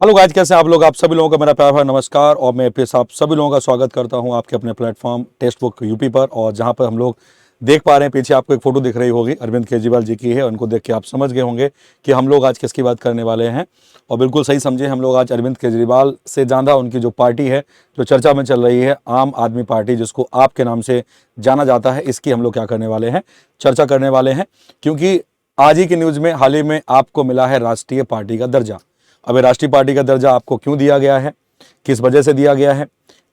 Hello guys, कैसे हैं आप लोग। आप सभी लोगों का मेरा प्यार भरा नमस्कार और मैं फिर आप सभी लोगों का स्वागत करता हूं आपके अपने प्लेटफॉर्म टेक्स्ट बुक यूपी पर। और जहां पर हम लोग देख पा रहे हैं, पीछे आपको एक फोटो दिख रही होगी, अरविंद केजरीवाल जी की है। उनको देख के आप समझ गए होंगे कि हम लोग आज किसकी बात करने वाले हैं। और बिल्कुल सही समझे, हम लोग आज अरविंद केजरीवाल से ज़्यादा उनकी जो पार्टी है, जो चर्चा में चल रही है, आम आदमी पार्टी, जिसको आप के नाम से जाना जाता है, इसकी हम लोग क्या करने वाले हैं, चर्चा करने वाले हैं। क्योंकि आज ही की न्यूज़ में हाल ही में आपको मिला है राष्ट्रीय पार्टी का दर्जा। अब ये राष्ट्रीय पार्टी का दर्जा आपको क्यों दिया गया है, किस वजह से दिया गया है,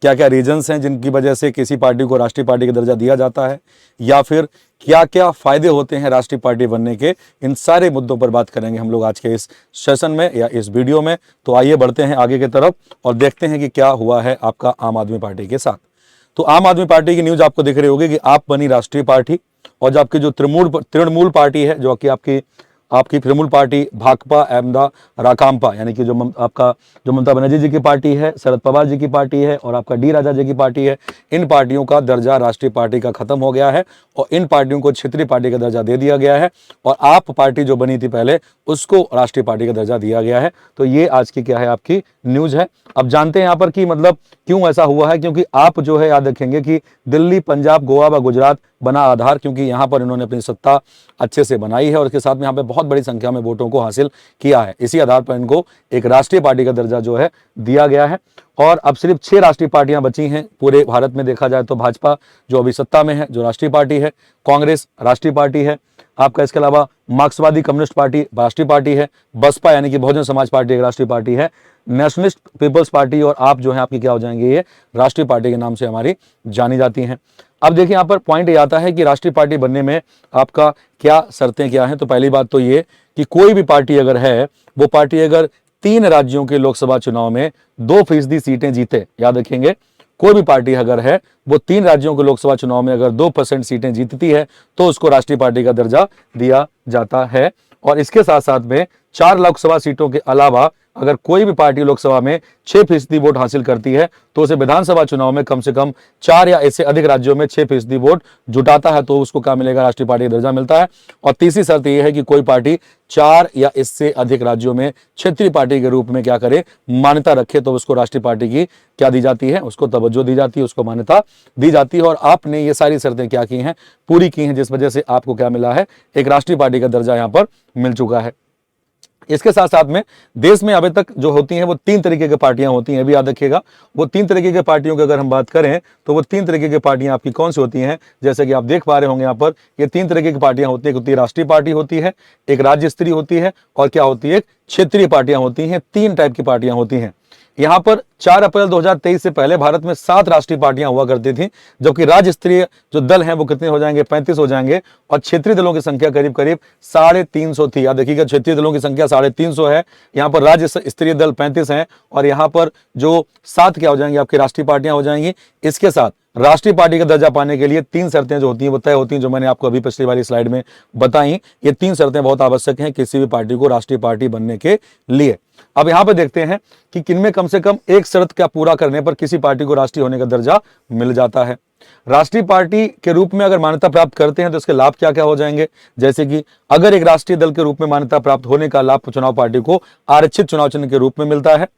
क्या क्या रीजंस हैं जिनकी वजह से किसी पार्टी को राष्ट्रीय पार्टी का दर्जा दिया जाता है, या फिर क्या क्या फायदे होते हैं राष्ट्रीय पार्टी बनने के, इन सारे मुद्दों पर बात करेंगे हम लोग आज के इस सेशन में या इस वीडियो में। तो आइए बढ़ते हैं आगे की तरफ और देखते हैं कि क्या हुआ है आपका आम आदमी पार्टी के साथ। तो आम आदमी पार्टी की न्यूज आपको दिख रही होगी कि आप बनी राष्ट्रीय पार्टी, और जो आपकी जो तृणमूल पार्टी है, जो कि आपकी तृणमूल पार्टी भाकपा एवं राकांपा, यानी कि जो ममता बनर्जी जी की पार्टी है, शरद पवार जी की पार्टी है और आपका डी राजा जी की पार्टी है, इन पार्टियों का दर्जा राष्ट्रीय पार्टी का खत्म हो गया है और इन पार्टियों को क्षेत्रीय पार्टी का दर्जा दे दिया गया है। और आप पार्टी जो बनी थी पहले, उसको राष्ट्रीय पार्टी का दर्जा दिया गया है। तो ये आज की क्या है, आपकी न्यूज है। अब जानते हैं यहाँ पर कि मतलब क्यों ऐसा हुआ है। क्योंकि आप जो है याद रखेंगे कि दिल्ली, पंजाब, गोवा व गुजरात बना आधार, क्योंकि यहाँ पर इन्होंने अपनी सत्ता अच्छे से बनाई है और इसके साथ में यहाँ पे बहुत बड़ी संख्या में वोटों को हासिल किया है। इसी आधार पर इनको एक राष्ट्रीय पार्टी का दर्जा जो है दिया गया है। और अब सिर्फ 6 राष्ट्रीय पार्टियां बची हैं पूरे भारत में। देखा जाए तो भाजपा जो अभी सत्ता में है, जो राष्ट्रीय पार्टी है, कांग्रेस राष्ट्रीय पार्टी है आपका, इसके अलावा मार्क्सवादी कम्युनिस्ट पार्टी राष्ट्रीय पार्टी है, बसपा यानी कि बहुजन समाज पार्टी एक राष्ट्रीय पार्टी है, नेशनलिस्ट पीपल्स पार्टी, और आप जो है आपकी क्या हो जाएंगे, ये राष्ट्रीय पार्टी के नाम से हमारी जानी जाती हैं। अब देखिए यहाँ पर पॉइंट ये आता है कि राष्ट्रीय पार्टी बनने में आपका क्या शर्तें क्या हैं। तो पहली बात तो ये कि कोई भी पार्टी अगर है, वो पार्टी अगर 3 राज्यों के लोकसभा चुनाव में 2% सीटें जीते, याद रखेंगे, कोई भी पार्टी अगर है वो 3 राज्यों के लोकसभा चुनाव में अगर 2% सीटें जीतती है तो उसको राष्ट्रीय पार्टी का दर्जा दिया जाता है। और इसके साथ साथ में 4 लोकसभा सीटों के अलावा अगर कोई भी पार्टी लोकसभा में 6% वोट हासिल करती है तो उसे विधानसभा चुनाव में कम से कम 4 या इससे अधिक राज्यों में 6% वोट जुटाता है तो उसको क्या मिलेगा, राष्ट्रीय पार्टी का दर्जा मिलता है। और तीसरी शर्त यह है कि कोई पार्टी 4 या इससे अधिक राज्यों में क्षेत्रीय पार्टी के रूप में क्या करे, मान्यता रखे, तो उसको राष्ट्रीय पार्टी की क्या दी जाती है, उसको तवज्जो दी जाती है, उसको मान्यता दी जाती है। और आपने ये सारी शर्तें क्या की हैं, पूरी की हैं, जिस वजह से आपको क्या मिला है, एक राष्ट्रीय पार्टी का दर्जा यहाँ पर मिल चुका है। इसके साथ साथ में देश में अभी तक जो होती हैं वो 3 तरीके की पार्टियां होती हैं, भी याद रखिएगा। वो 3 तरीके की पार्टियों की अगर हम बात करें तो वो 3 तरीके की पार्टियां आपकी कौन सी होती हैं, जैसे कि आप देख पा रहे होंगे यहाँ पर, ये 3 तरीके की पार्टियां होती है। एक होती है राष्ट्रीय पार्टी होती है, एक राज्य स्तरीय होती है, और क्या होती है, एक क्षेत्रीय पार्टियां होती हैं। 3 टाइप की पार्टियां होती हैं। यहाँ पर 4 अप्रैल 2023 से पहले भारत में 7 राष्ट्रीय पार्टियां हुआ करती थी, जबकि राज्य स्तरीय जो दल हैं वो कितने हो जाएंगे, 35 हो जाएंगे। और क्षेत्रीय दलों की संख्या करीब करीब 350 थी। याद देखिएगा, क्षेत्रीय दलों की संख्या 350 है, यहाँ पर राज्य स्तरीय दल 35 हैं, और यहाँ पर जो 7 क्या हो जाएंगे, आपकी राष्ट्रीय पार्टियां हो जाएंगी। इसके साथ राष्ट्रीय पार्टी का दर्जा पाने के लिए 3 शर्तें जो होती हैं वो तय होती हैं, जो मैंने आपको अभी पिछली वाली स्लाइड में बताई। ये 3 शर्तें बहुत आवश्यक हैं किसी भी पार्टी को राष्ट्रीय पार्टी बनने के लिए। अब यहां पे देखते हैं कि किनमें कम से कम एक शर्त का पूरा करने पर किसी पार्टी को राष्ट्रीय होने का दर्जा मिल जाता है। राष्ट्रीय पार्टी के रूप में अगर मान्यता प्राप्त करते हैं तो इसके लाभ क्या क्या हो जाएंगे, जैसे कि अगर एक राष्ट्रीय दल के रूप में मान्यता प्राप्त होने का लाभ चुनाव पार्टी को आरक्षित चुनाव चिन्ह के रूप में मिलता है।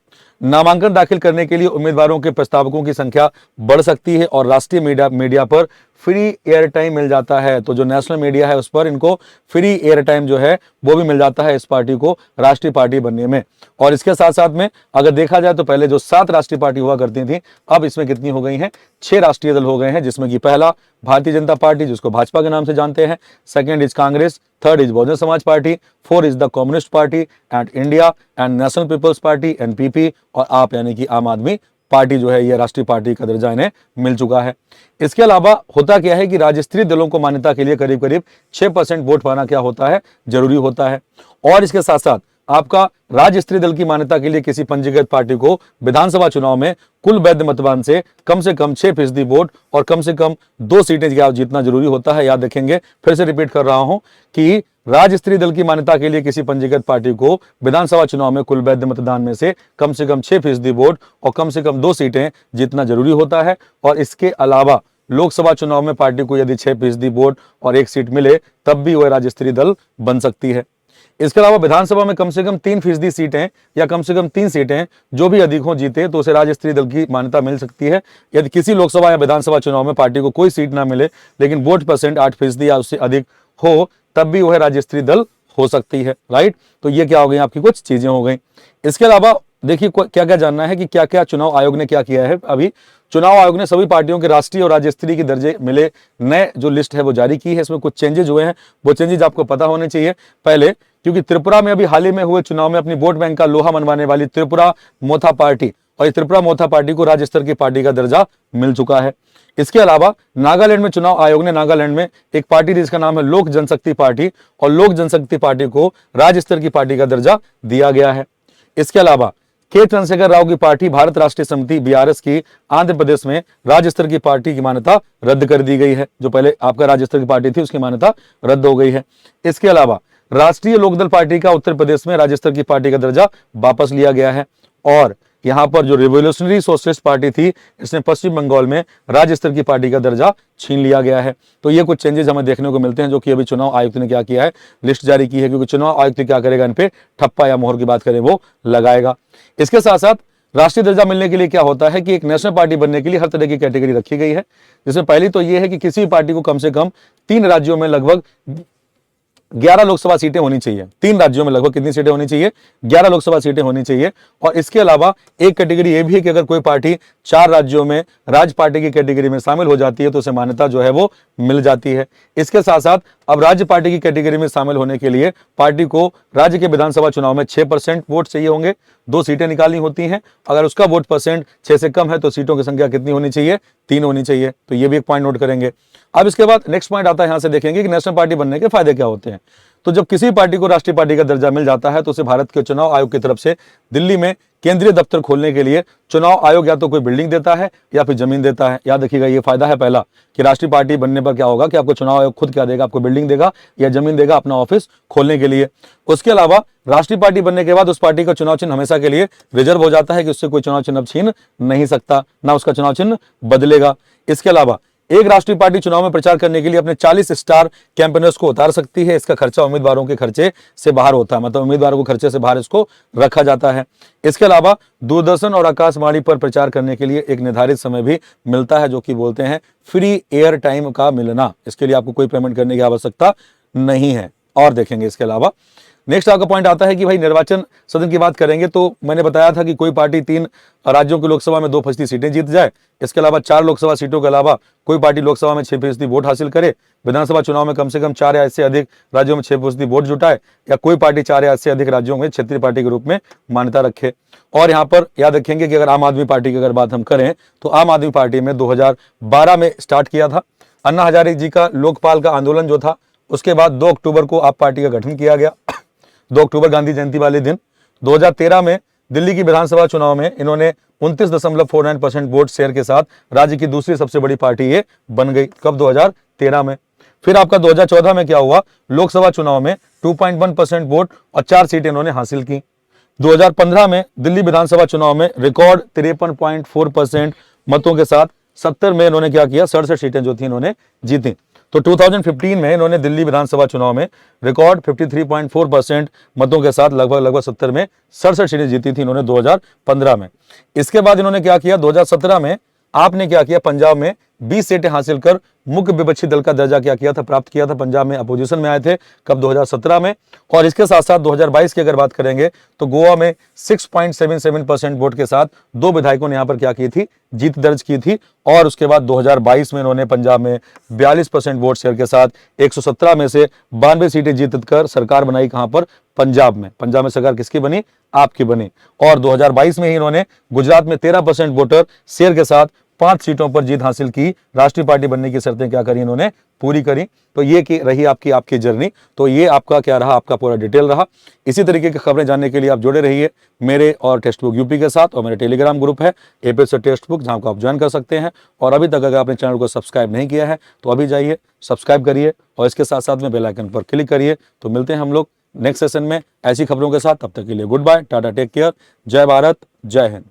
नामांकन दाखिल करने के लिए उम्मीदवारों के प्रस्तावकों की संख्या बढ़ सकती है और राष्ट्रीय मीडिया पर फ्री एयर टाइम मिल जाता है। तो जो नेशनल मीडिया है उस पर इनको फ्री एयर टाइम जो है वो भी मिल जाता है इस पार्टी को राष्ट्रीय पार्टी बनने में। और इसके साथ साथ में अगर देखा जाए तो पहले जो 7 राष्ट्रीय पार्टी हुआ करती थी, अब इसमें कितनी हो गई हैं, 6 राष्ट्रीय दल हो गए हैं, जिसमें कि पहला भारतीय जनता पार्टी, जिसको भाजपा के नाम से जानते हैं, second is Congress, third is Bahujan Samaj party, 4 is the communist party and India and national people's party NPP, और आप यानी कि आम आदमी पार्टी जो है ये राष्ट्रीय पार्टी का दर्जा इन्हें मिल चुका है। इसके अलावा होता क्या है कि राज्य स्तरीय दलों को मान्यता के लिए करीब करीब 6% वोट पाना क्या होता है, जरूरी होता है। और इसके साथ साथ आपका राज्य स्तरीय दल की मान्यता के लिए किसी पंजीकृत पार्टी को विधानसभा चुनाव में कुल वैध मतदान से कम 6% वोट और कम से कम 2 सीटें जीतना जरूरी होता है। याद रखेंगे, फिर से रिपीट कर रहा हूं कि राज्य स्तरीय दल की मान्यता के लिए किसी पंजीकृत पार्टी को विधानसभा चुनाव में कुल वैध मतदान में से कम 6% वोट और कम से कम 2 सीटें जीतना जरूरी होता है। और इसके अलावा लोकसभा चुनाव में पार्टी को यदि 6% वोट और 1 सीट मिले तब भी वह राज्य स्तरीय दल बन सकती है। इसके अलावा विधानसभा में कम से कम 3% सीटें या कम से कम 3 सीटें जो भी अधिक हो जीते तो उसे राज्य स्तरीय दल की मान्यता मिल सकती है। यदि किसी लोकसभा या विधानसभा चुनाव में पार्टी को कोई सीट ना मिले लेकिन वोट परसेंट 8% या उससे अधिक हो तब भी वह राज्य स्तरीय दल हो सकती है। राइट, तो ये क्या हो गई आपकी कुछ चीजें हो गई। इसके अलावा देखिए क्या क्या जानना है कि क्या क्या चुनाव आयोग ने क्या किया है। अभी चुनाव आयोग ने सभी पार्टियों के राष्ट्रीय और राज्य स्तरीय के दर्जे मिले नए जो लिस्ट है वो जारी की है। इसमें कुछ चेंजेज हुए हैं, वो चेंजेज आपको पता होने चाहिए पहले, क्योंकि त्रिपुरा में अभी हाल ही में हुए चुनाव में अपनी वोट बैंक का लोहा मनवाने वाली त्रिपुरा मोथा पार्टी और इस त्रिपुरा मोथा पार्टी को राज्य स्तर की पार्टी का दर्जा मिल चुका है। इसके अलावा नागालैंड में चुनाव आयोग ने नागालैंड में एक पार्टी जिसका नाम है लोक जनशक्ति पार्टी और लोक जनशक्ति पार्टी को राज्य स्तर की पार्टी का दर्जा दिया गया है। इसके अलावा के चंद्रशेखर राव की पार्टी भारत राष्ट्रीय समिति बीआरएस की आंध्र प्रदेश में राज्य स्तर की पार्टी की मान्यता रद्द कर दी गई है। जो पहले आपका राज्य स्तर की पार्टी थी उसकी मान्यता रद्द हो गई है। इसके अलावा राष्ट्रीय लोकदल पार्टी का उत्तर प्रदेश में राज्य स्तर की पार्टी का दर्जा वापस लिया गया है और यहां पर जो रिवोल्यूशनरी सोशलिस्ट पार्टी थी इसने पश्चिम बंगाल में राज्य स्तर की पार्टी का दर्जा छीन लिया गया है। तो ये कुछ चेंजेस हमें देखने को मिलते हैं जो कि अभी चुनाव आयुक्त ने क्या किया है, लिस्ट जारी की है, क्योंकि चुनाव आयुक्त क्या करेगा, इन पे ठप्पा या मोहर की बात करें वो लगाएगा। इसके साथ साथ राष्ट्रीय दर्जा मिलने के लिए क्या होता है कि एक नेशनल पार्टी बनने के लिए हर तरह की कैटेगरी रखी गई है, जिसमें पहली तो ये है कि किसी भी पार्टी को कम से कम 3 राज्यों में लगभग 11 लोकसभा सीटें होनी चाहिए। 3 राज्यों में लगभग कितनी सीटें होनी चाहिए, 11 लोकसभा सीटें होनी चाहिए। और इसके अलावा एक कैटेगरी ये भी है कि अगर कोई पार्टी 4 राज्यों में राज्य पार्टी की कैटेगरी में शामिल हो जाती है तो उसे मान्यता जो है वो मिल जाती है। इसके साथ साथ अब राज्य पार्टी की कैटेगरी में शामिल होने के लिए पार्टी को राज्य के विधानसभा चुनाव में 6% वोट चाहिए होंगे, 2 सीटें निकालनी होती हैं। अगर उसका वोट परसेंट 6 से कम है तो सीटों की संख्या कितनी होनी चाहिए, 3 होनी चाहिए। तो ये भी एक पॉइंट नोट करेंगे। अब इसके बाद नेक्स्ट पॉइंट आता है, यहां से देखेंगे कि नेशनल पार्टी बनने के फायदे क्या होते हैं। तो जब किसी पार्टी को राष्ट्रीय पार्टी का दर्जा मिल जाता है तो उसे भारत के चुनाव आयोग की तरफ से दिल्ली में केंद्रीय दफ्तर खोलने के लिए चुनाव आयोग या तो कोई बिल्डिंग देता है या फिर जमीन देता है। याद रखिएगा ये फायदा है पहला कि राष्ट्रीय पार्टी बनने पर क्या होगा कि आपको चुनाव आयोग खुद क्या देगा, आपको बिल्डिंग देगा या जमीन देगा अपना ऑफिस खोलने के लिए। उसके अलावा राष्ट्रीय पार्टी बनने के बाद उस पार्टी का चुनाव चिन्ह हमेशा के लिए रिजर्व हो जाता है कि उससे कोई चुनाव चिन्ह छीन नहीं सकता, ना उसका चुनाव चिन्ह बदलेगा। इसके अलावा एक राष्ट्रीय पार्टी चुनाव में प्रचार करने के लिए अपने 40 स्टार कैंपेनर्स को उतार सकती है। इसका खर्चा उम्मीदवारों के खर्चे से बाहर होता है, मतलब उम्मीदवारों को खर्चे से बाहर इसको रखा जाता है। इसके अलावा दूरदर्शन और आकाशवाणी पर प्रचार करने के लिए एक निर्धारित समय भी मिलता है जो कि बोलते हैं फ्री एयर टाइम का मिलना। इसके लिए आपको कोई पेमेंट करने की आवश्यकता नहीं है। और देखेंगे इसके अलावा नेक्स्ट आपका पॉइंट आता है कि भाई निर्वाचन सदन की बात करेंगे तो मैंने बताया था कि कोई पार्टी 3 राज्यों की लोकसभा में 2% सीटें जीत जाए। इसके अलावा 4 लोकसभा सीटों के अलावा कोई पार्टी लोकसभा में 6% वोट हासिल करे, विधानसभा चुनाव में कम से कम 4 या इससे अधिक राज्यों में 6% वोट जुटाए, या कोई पार्टी 4 या इससे अधिक राज्यों में क्षेत्रीय पार्टी के रूप में मान्यता रखे। और यहाँ पर याद रखेंगे कि अगर आम आदमी पार्टी की अगर बात हम करें तो आम आदमी पार्टी में 2012 में स्टार्ट किया था। अन्ना हजारे जी का लोकपाल का आंदोलन जो था उसके बाद 2 अक्टूबर को आप पार्टी का गठन किया गया। 2 अक्टूबर गांधी जयंती वाले दिन 2013 में दिल्ली की विधानसभा चुनाव में इन्होंने 29.49% वोट शेयर के साथ राज्य की दूसरी सबसे बड़ी पार्टी ये बन गई। कब? 2013 में। फिर आपका 2014 में क्या हुआ, लोकसभा चुनाव में 2.1% वोट और 4 सीटें इन्होंने हासिल की। 2015 में दिल्ली विधानसभा चुनाव में रिकॉर्ड 53.4% मतों के साथ 70 में इन्होंने क्या किया, 67 सीटें जो थी इन्होंने जीती। तो 2015 में इन्होंने दिल्ली विधानसभा चुनाव में रिकॉर्ड 53.4% मतों के साथ लगभग 70 में 67 सीटें जीती थी इन्होंने 2015 में। इसके बाद इन्होंने क्या किया, 2017 में आपने क्या किया, पंजाब में 20 सीटें हासिल कर मुख्य विपक्षी दल का दर्जा क्या किया था, प्राप्त किया था। पंजाब में अपोजिशन में आए थे, कब? 2017 में। और इसके साथ साथ 2022 की अगर बात करेंगे तो गोवा में 6.77% वोट के साथ 2 विधायकों ने यहां पर क्या की थी, जीत दर्ज की थी। और उसके बाद 2022 में इन्होंने पंजाब में 42% वोट शेयर के साथ 117 में से 92 सीटें जीत कर सरकार बनाई। कहां पर? पंजाब में। पंजाब में सरकार किसकी बनी? आपकी बनी। और 2022 में ही इन्होंने गुजरात में 13% वोटर शेयर के साथ 5 सीटों पर जीत हासिल की। राष्ट्रीय पार्टी बनने की शर्तें क्या करी इन्होंने, पूरी करी। तो ये की रही आपकी जर्नी। तो ये आपका क्या रहा, आपका पूरा डिटेल रहा। इसी तरीके की खबरें जानने के लिए आप जुड़े रहिए मेरे और टेक्स्ट बुक यूपी के साथ। और मेरे टेलीग्राम ग्रुप है एपीएससी टेक्स्ट बुक, जहां को आप ज्वाइन कर सकते हैं। और अभी तक अगर आपने चैनल को सब्सक्राइब नहीं किया है तो अभी जाइए सब्सक्राइब करिए और इसके साथ साथ में बेल आइकन पर क्लिक करिए। तो मिलते हैं हम लोग नेक्स्ट सेशन में ऐसी खबरों के साथ। तब तक के लिए good bye, tata, take care, जय भारत, जय हिंद।